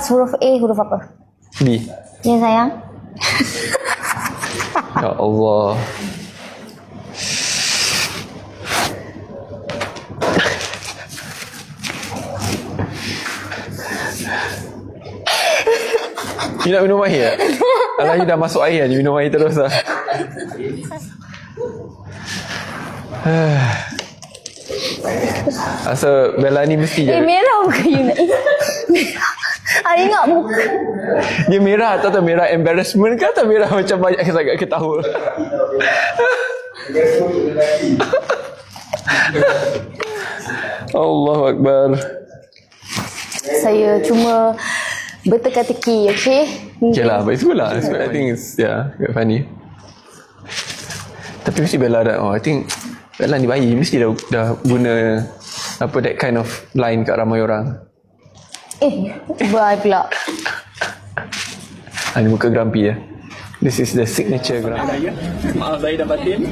huruf A huruf apa? B. Ya sayang. Ya Allah. You nak minum air tak? Alah, you dah masuk air je, minum air terus lah. Rasa Bella ni mesti je. Merah bukan you nak. Air ingat muka. Dia merah atau merah embarrassment ke atau merah macam banyak sangat ketawa? Allahu Akbar. Saya cuma berteka-teki, okay? Okay lah, but it's good lah. I think it's, yeah, quite funny. Tapi mesti Bella dah, I think Bella ni bayi, mesti dah guna apa, that kind of line kat ramai orang. Bye pula. Ni muka grumpy ya. This is the signature grumpy. Maaf, saya dah batin.